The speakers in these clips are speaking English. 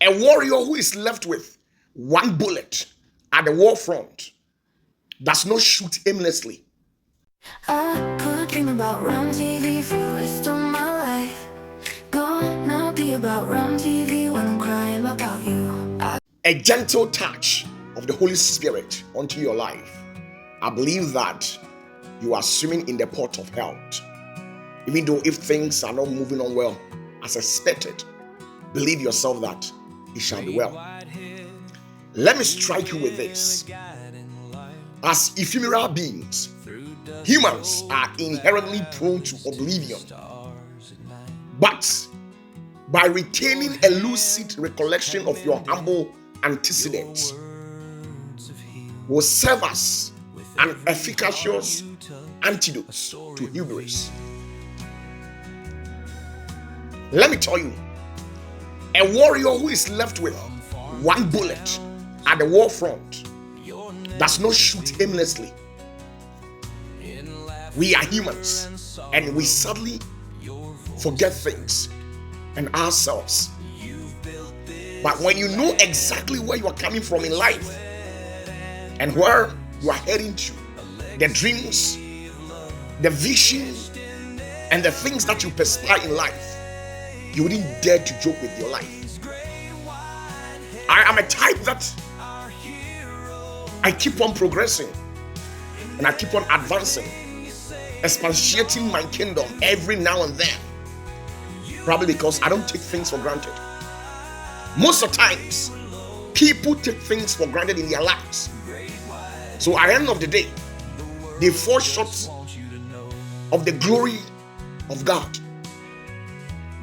A warrior who is left with one bullet at the war front does not shoot aimlessly. I could dream about round TV for the rest of my life. Gonna be about round TV when I'm crying about you. A gentle touch of the Holy Spirit onto your life. I believe that you are swimming in the pot of health. Even though if things are not moving on well as expected, believe yourself that it shall be well. Let me strike you with this. As ephemeral beings, humans are inherently prone to oblivion. But by retaining a lucid recollection of your humble antecedents, will serve as an efficacious antidote to hubris. Let me tell you, a warrior who is left with one bullet at the war front does not shoot aimlessly. We are humans and we sadly forget things and ourselves. But when you know exactly where you are coming from in life and where you are heading to, the dreams, the vision, and the things that you perspire in life, you wouldn't dare to joke with your life. I am a type that I keep on progressing and I keep on advancing, expatiating my kingdom every now and then. Probably because I don't take things for granted. Most of the times, people take things for granted in their lives. So at the end of the day, they fall short of the glory of God.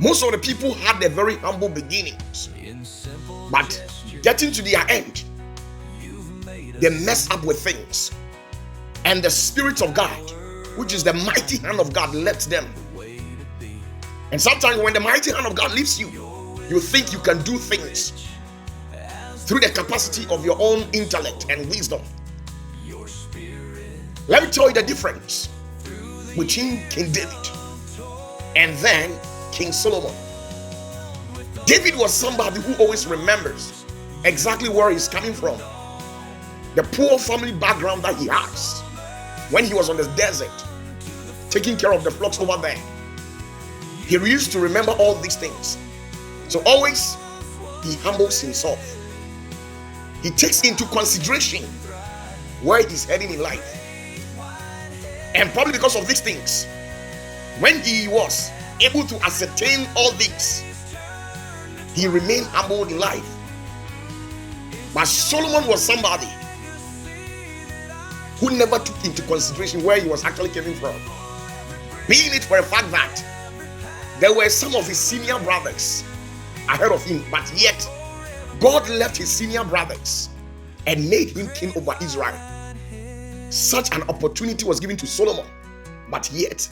Most of the people had their very humble beginnings, but getting to their end, they mess up with things. And the Spirit of God, which is the mighty hand of God, left them. And sometimes when the mighty hand of God leaves you, you think you can do things through the capacity of your own intellect and wisdom. Let me tell you the difference between King David and then King Solomon. David was somebody who always remembers exactly where he's coming from, the poor family background that he has when he was on the desert taking care of the flocks over there. He used to remember all these things. So always he humbles himself. He takes into consideration where he's heading in life. And probably because of these things, when he was able to ascertain all things, he remained humble in life. But Solomon was somebody who never took into consideration where he was actually coming from. Being it for a fact that there were some of his senior brothers ahead of him, but yet God left his senior brothers and made him king over Israel. Such an opportunity was given to Solomon, but yet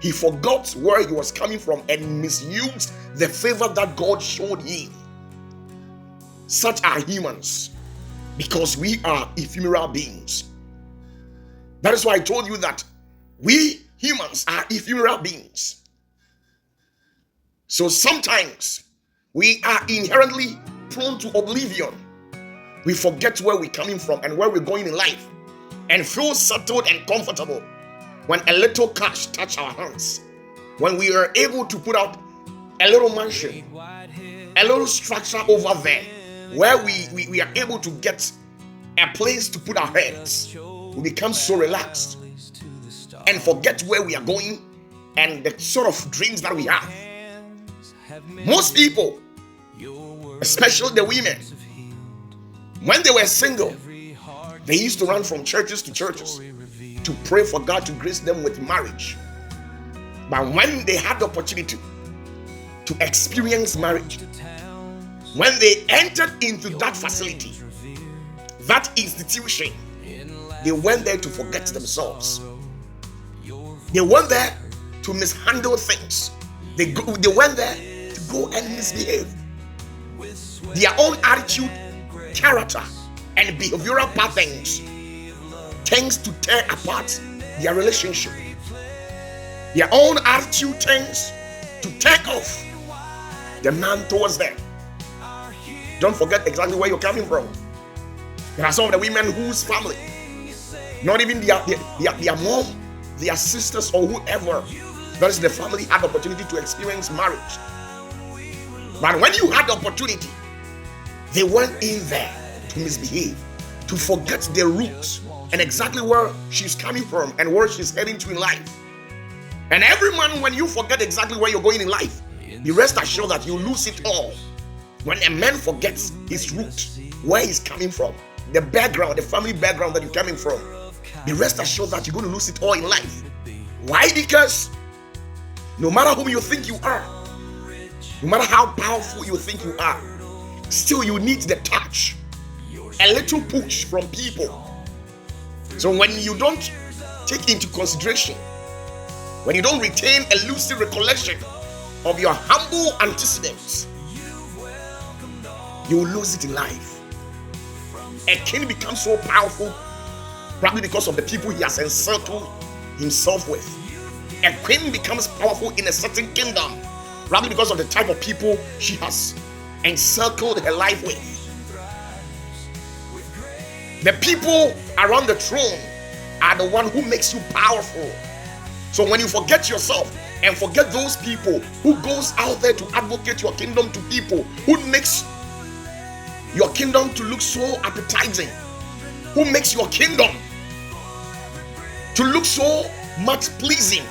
he forgot where he was coming from and misused the favor that God showed him. Such are humans, because we are ephemeral beings. That is why I told you that we humans are ephemeral beings. So sometimes we are inherently prone to oblivion. We forget where we're coming from and where we're going in life, and feel settled and comfortable when a little cash touch our hands, when we are able to put out a little mansion, a little structure over there, where we are able to get a place to put our heads. We become so relaxed and forget where we are going and the sort of dreams that we have. Most people, especially the women, when they were single, they used to run from churches to churches to pray for God to grace them with marriage. But when they had the opportunity to experience marriage, when they entered into that facility, that institution, they went there to forget themselves. They went there to mishandle things. They went there to go and misbehave. Their own attitude, character, and behavioral patterns tends to tear apart their relationship. Their own attitude tends to take off the man towards them. Don't forget exactly where you're coming from. There are some of the women whose family, not even their mom, their sisters, or whoever, that is the family, had the opportunity to experience marriage. But when you had the opportunity, they went in there to misbehave, to forget their roots and exactly where she's coming from and where she's heading to in life. And every man, when you forget exactly where you're going in life, be rest assured that you lose it all. When a man forgets his root, where he's coming from, the background, the family background that you're coming from, be rest assured that you're going to lose it all in life. Why? Because no matter whom you think you are, no matter how powerful you think you are, still you need the touch, a little push from people. So when you don't take into consideration, when you don't retain a lucid recollection of your humble antecedents, you will lose it in life. A king becomes so powerful probably because of the people he has encircled himself with. A queen becomes powerful in a certain kingdom probably because of the type of people she has encircled her life with. The people around the throne are the one who makes you powerful. So when you forget yourself and forget those people who goes out there to advocate your kingdom to people, who makes your kingdom to look so appetizing, who makes your kingdom to look so much pleasing,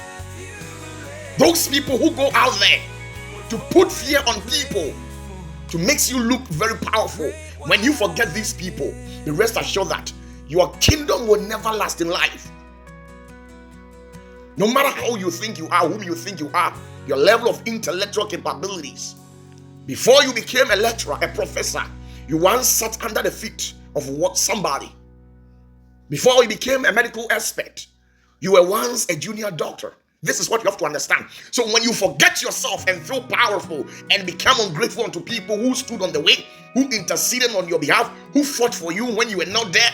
those people who go out there to put fear on people, to make you look very powerful, when you forget these people, be rest assured that your kingdom will never last in life. No matter how you think you are, whom you think you are, your level of intellectual capabilities. Before you became a lecturer, a professor, you once sat under the feet of somebody. Before you became a medical expert, you were once a junior doctor. This is what you have to understand. So when you forget yourself and feel powerful and become ungrateful unto people who stood on the way, who interceded on your behalf, who fought for you when you were not there,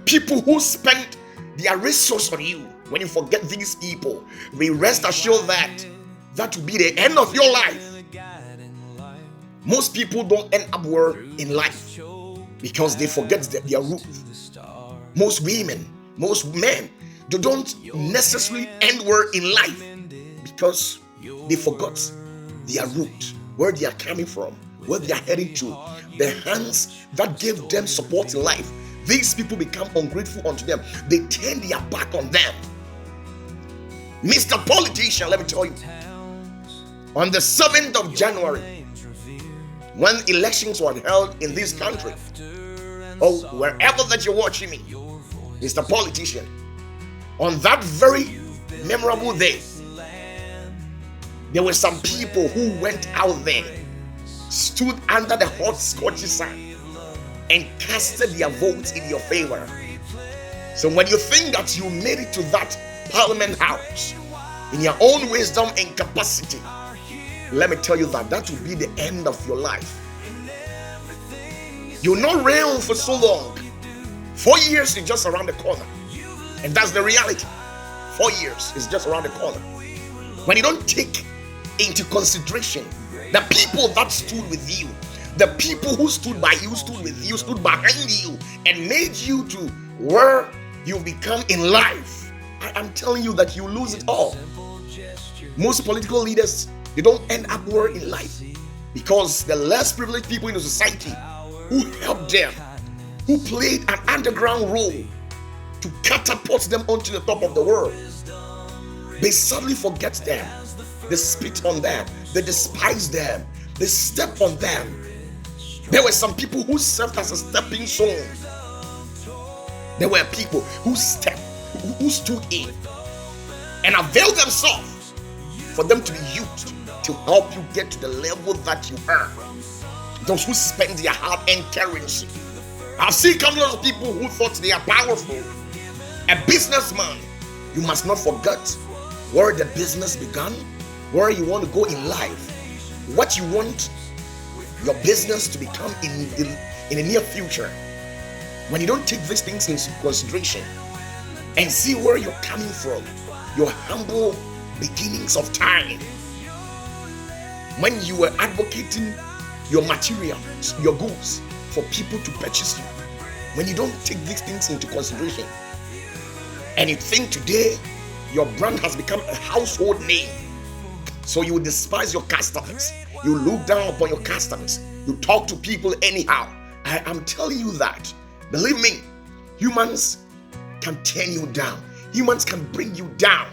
people who spent their resource on you, when you forget these people, we rest assured that that will be the end of your life. Most people don't end up well in life because they forget their root. Most women, most men, they don't necessarily end well in life because they forgot their root, where they are coming from, where they are heading to, the hands that gave them support in life. These people become ungrateful unto them. They turn their back on them. Mr. Politician, let me tell you, on the 7th of January, when elections were held in this country, or wherever that you're watching me, Mr. Politician, on that very memorable day, there were some people who went out there, stood under the hot scorching sun, and casted their votes in your favor. So when you think that you made it to that Parliament House in your own wisdom and capacity, let me tell you that that will be the end of your life. You'll not reign for so long. 4 years is just around the corner. And that's the reality. 4 years is just around the corner. When you don't take into consideration the people that stood with you, the people who stood by you, stood with you, stood behind you, and made you to where you become in life, I'm telling you that you lose it all. Most political leaders, they don't end up well in life because the less privileged people in the society who helped them, who played an underground role to catapult them onto the top of the world, they suddenly forget them. They spit on them. They despise them. They step on them. There were some people who served as a stepping stone. There were people who stood in and availed themselves for them to be used to help you get to the level that you are. Those who spend their hard-earned currency. I've seen countless of people who thought they are powerful. A businessman, you must not forget where the business began, where you want to go in life, what you want your business to become in the near future. When you don't take these things into consideration and see where you're coming from, your humble beginnings of time, when you were advocating your materials, your goods for people to purchase you. When you don't take these things into consideration, and you think today your brand has become a household name, so you will despise your customers, you look down upon your customers, you talk to people anyhow. I am telling you that, believe me, humans can turn you down. Humans can bring you down.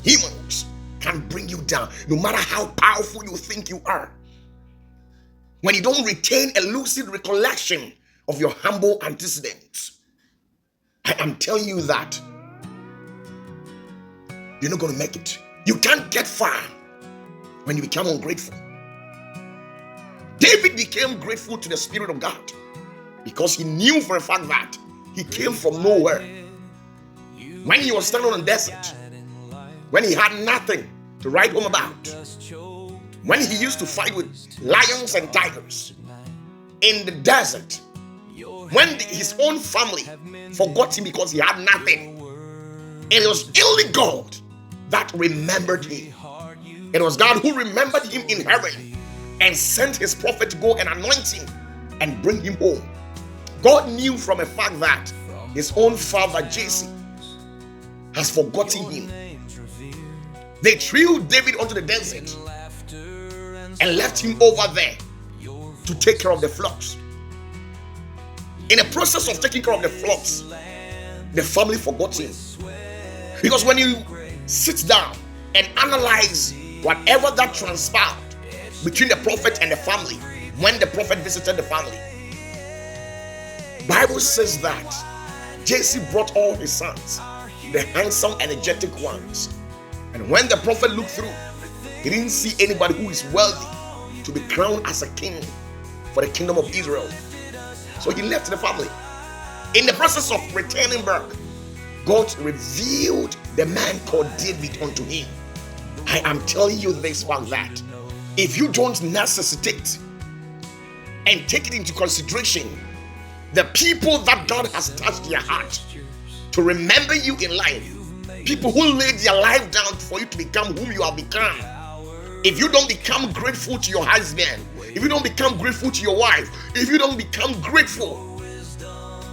Humans can bring you down, no matter how powerful you think you are. When you don't retain a lucid recollection of your humble antecedents, I am telling you that you're not going to make it. You can't get far when you become ungrateful. David became grateful to the Spirit of God because he knew for a fact that he came from nowhere. When he was standing on the desert, when he had nothing to write home about, when he used to fight with lions and tigers in the desert, when his own family forgot him because he had nothing, it was only God that remembered him. It was God who remembered him in heaven and sent his prophet to go and anoint him and bring him home. God knew from a fact that his own father Jesse has forgotten him. They threw David onto the desert and left him over there to take care of the flocks. In the process of taking care of the flocks, the family forgot him. Because when you sit down and analyze whatever that transpired between the prophet and the family, when the prophet visited the family, Bible says that Jesse brought all his sons, the handsome, energetic ones. And when the prophet looked through, he didn't see anybody who is worthy to be crowned as a king for the kingdom of Israel. So he left the family. In the process of returning back, God revealed the man called David unto him. I am telling you this one, that if you don't necessitate and take it into consideration, the people that God has touched their heart to remember you in life, people who laid their life down for you to become whom you have become. If you don't become grateful to your husband, if you don't become grateful to your wife, if you don't become grateful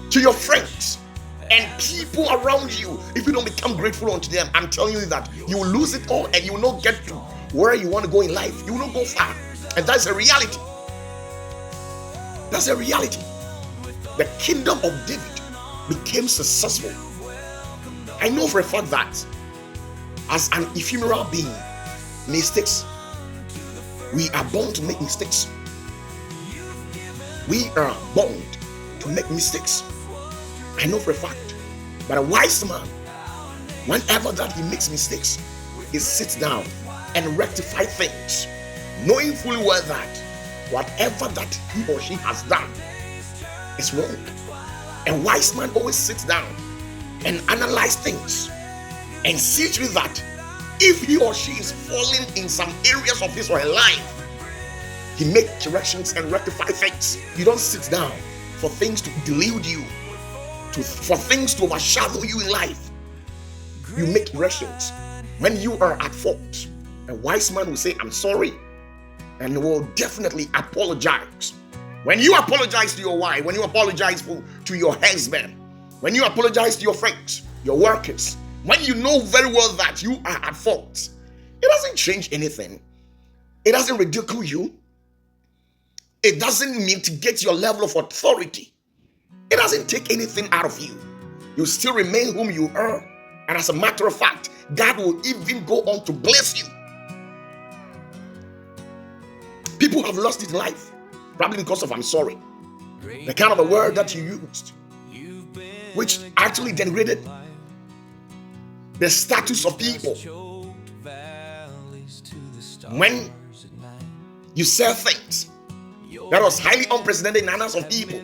to your friends and people around you, if you don't become grateful unto them, I'm telling you that you will lose it all and you will not get to where you want to go in life. You will not go far. And that's a reality. That's a reality. The kingdom of David became successful. I know for a fact that as an ephemeral being, mistakes, we are born to make mistakes. We are born to make mistakes. I know for a fact. But a wise man, whenever that he makes mistakes, he sits down and rectify things, knowing fully well that whatever that he or she has done is wrong. A wise man always sits down and analyze things and see to it that if he or she is falling in some areas of his or her life, he makes corrections and rectify things. You don't sit down for things to delude you, for things to overshadow you in life. You make corrections when you are at fault. A wise man will say, I'm sorry, and will definitely apologize. When you apologize to your wife, when you apologize to your husband, when you apologize to your friends, your workers, when you know very well that you are at fault, it doesn't change anything. It doesn't ridicule you. It doesn't mitigate your level of authority. It doesn't take anything out of you. You still remain whom you are. And as a matter of fact, God will even go on to bless you. People have lost it in life, probably because of I'm sorry. The kind of a word that you used, which actually degraded the status of people. When you say things that was highly unprecedented in the annals of people,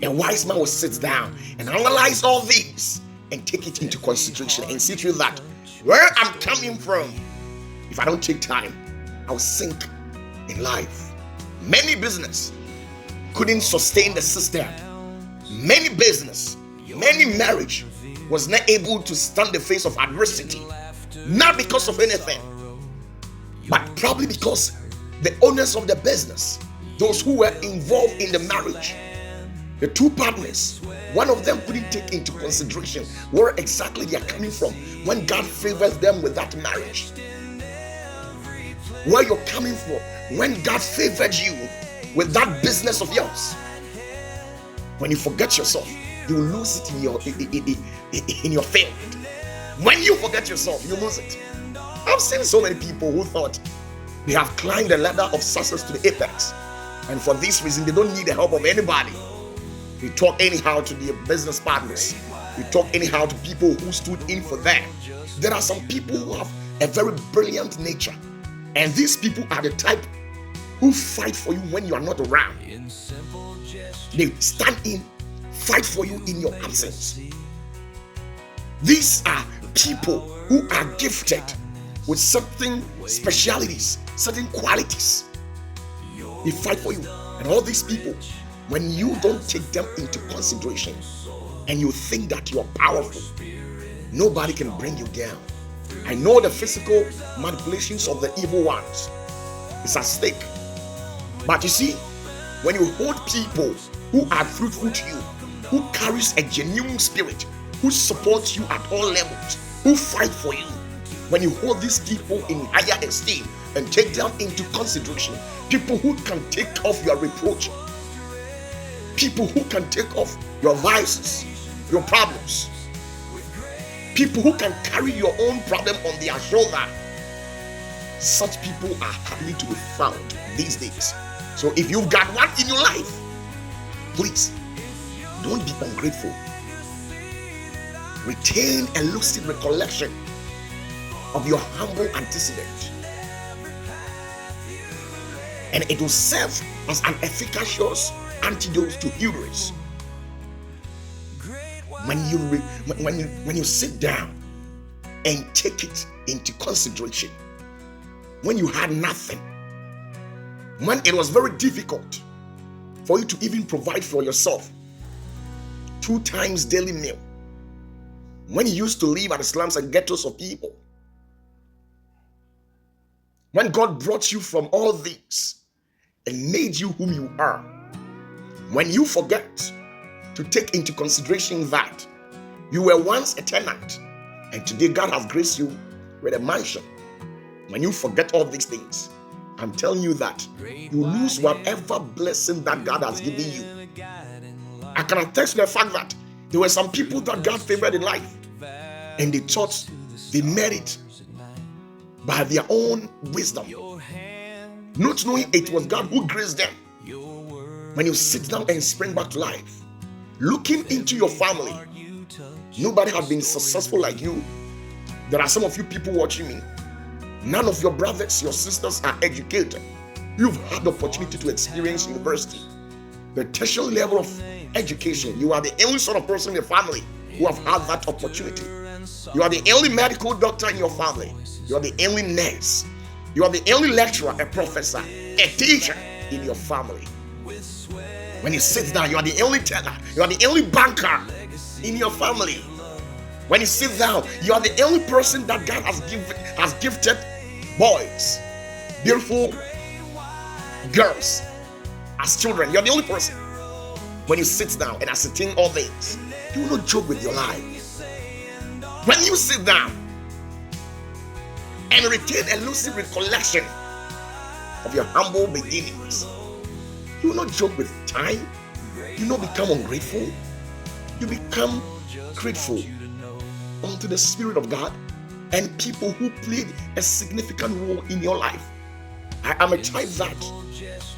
a wise man will sit down and analyze all these and take it into consideration and see through that where I'm coming from. If I don't take time, I'll sink in life. Many business couldn't sustain the system. Many business, many marriage was not able to stand the face of adversity. Not because of anything, But probably because the owners of the business, those who were involved in the marriage, the two partners, one of them couldn't take into consideration where exactly they are coming from when God favors them with that marriage. Where you're coming from when God favored you with that business of yours. When you forget yourself, you will lose it in your field. When you forget yourself, you lose it. I've seen so many people who thought they have climbed the ladder of success to the apex, and for this reason they don't need the help of anybody. They talk anyhow to their business partners. They talk anyhow to people who stood in for them. There are some people who have a very brilliant nature, and these people are the type who fight for you when you are not around. They stand in, fight for you in your absence. These are people who are gifted with certain specialities, certain qualities. They fight for you. And all these people, when you don't take them into consideration and you think that you are powerful, nobody can bring you down. I know the physical manipulations of the evil ones is at stake. But you see, when you hold people who are fruitful to you, who carries a genuine spirit, who supports you at all levels, who fight for you, when you hold these people in higher esteem and take them into consideration, people who can take off your reproach, people who can take off your vices, your problems, people who can carry your own problem on their shoulder, such people are hardly to be found these days. So if you've got one in your life, please don't be ungrateful. Retain a lucid recollection of your humble antecedent, and it will serve as an efficacious antidote to hubris. When you sit down and take it into consideration, when you had nothing, when it was very difficult for you to even provide for yourself 2 times daily meal, when you used to live at the slums and ghettos of people, when God brought you from all these and made you whom you are, when you forget to take into consideration that you were once a tenant and today God has graced you with a mansion, when you forget all these things, I'm telling you that you lose whatever blessing that God has given you. I can attest to the fact that there were some people that God favored in life, and they thought they made it by their own wisdom, not knowing it was God who graced them. When you sit down and spring back to life, looking into your family, nobody has been successful like you. There are some of you people watching me. None of your brothers, your sisters are educated. You've had the opportunity to experience university, the tertiary level of education. You are the only sort of person in your family who have had that opportunity. You are the only medical doctor in your family. You are the only nurse. You are the only lecturer, a professor, a teacher in your family. When you sit down, you are the only teller. You are the only banker in your family. When you sit down, you are the only person that God has gifted boys, beautiful girls as children. You're the only person. When you sit down and ascertain all things, you will not joke with your life. When you sit down and retain a lucid recollection of your humble beginnings, you will not joke with time. You will not become ungrateful. You become grateful unto the Spirit of God and people who played a significant role in your life. I am a type that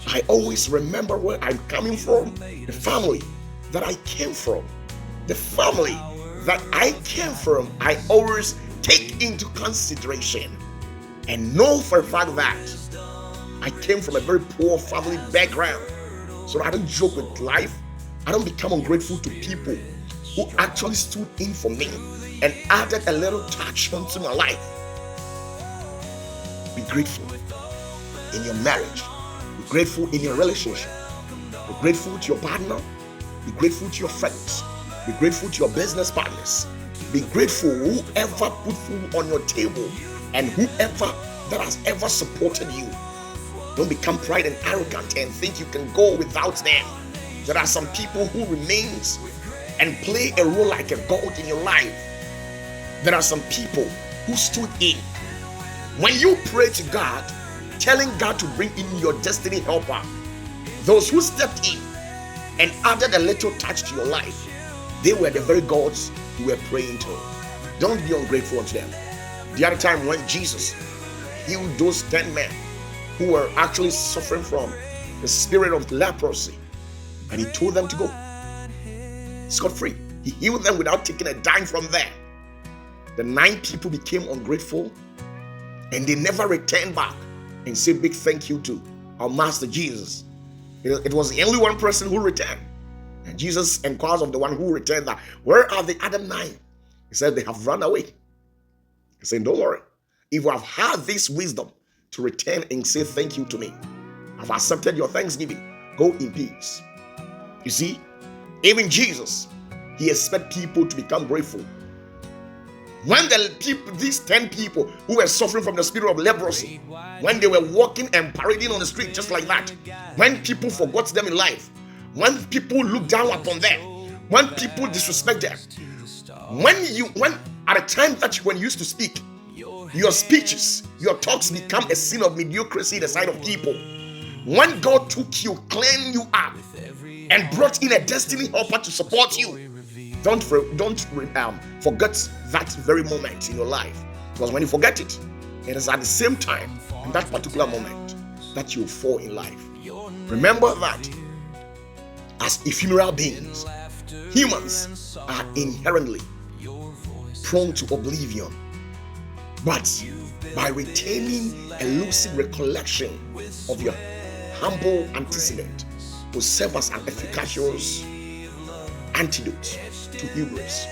I always remember where I'm coming from, the family that I came from. The family that I came from, I always take into consideration and know for a fact that I came from a very poor family background. So I don't joke with life. I don't become ungrateful to people who actually stood in for me and added a little touch onto my life. Be grateful in your marriage. Be grateful in your relationship. Be grateful to your partner. Be grateful to your friends. Be grateful to your business partners. Be grateful whoever put food on your table and whoever that has ever supported you. Don't become pride and arrogant and think you can go without them. There are some people who remains and play a role like a god in your life. There are some people who stood in. When you pray to God, telling God to bring in your destiny helper, those who stepped in and added a little touch to your life, they were the very gods you were praying to. Don't be ungrateful unto them. The other time when Jesus healed those 10 men who were actually suffering from the spirit of leprosy, and he told them to go scot-free. He healed them without taking a dime from them. The 9 people became ungrateful, and they never returned back and said big thank you to our Master Jesus. It was the only one person who returned. And Jesus inquires of the one who returned that, where are the other 9? He said, they have run away. He said, don't worry. If you have had this wisdom to return and say thank you to me, I've accepted your thanksgiving. Go in peace. You see, even Jesus, he expects people to become grateful. When these 10 people who were suffering from the spirit of leprosy, when they were walking and parading on the street just like that, when people forgot them in life, when people looked down upon them, when people disrespect them, when at a time that when you used to speak, your speeches, your talks become a sin of mediocrity in the sight of people. When God took you, cleaned you up, and brought in a destiny helper to support you, don't forget that very moment in your life. Because when you forget it, it is at the same time, in that particular moment, that you fall in life. Remember that as ephemeral beings, humans are inherently prone to oblivion. But by retaining a lucid recollection of your humble antecedent will serve as an efficacious antidote to hubris.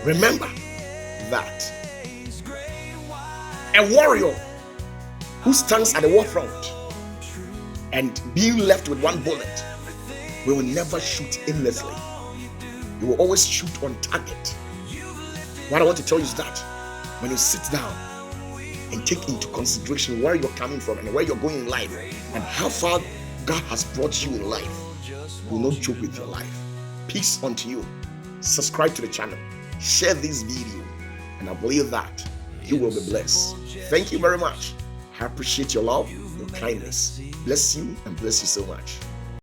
Remember that a warrior who stands at the war front and being left with one bullet will never shoot aimlessly. You will always shoot on target. What I want to tell you is that when you sit down and take into consideration where you're coming from and where you're going in life and how far God has brought you in life, you will not joke with your life. Peace unto you. Subscribe to the channel. Share this video, and I believe that you will be blessed. Thank you very much. I appreciate your love, your kindness. Bless you and bless you so much.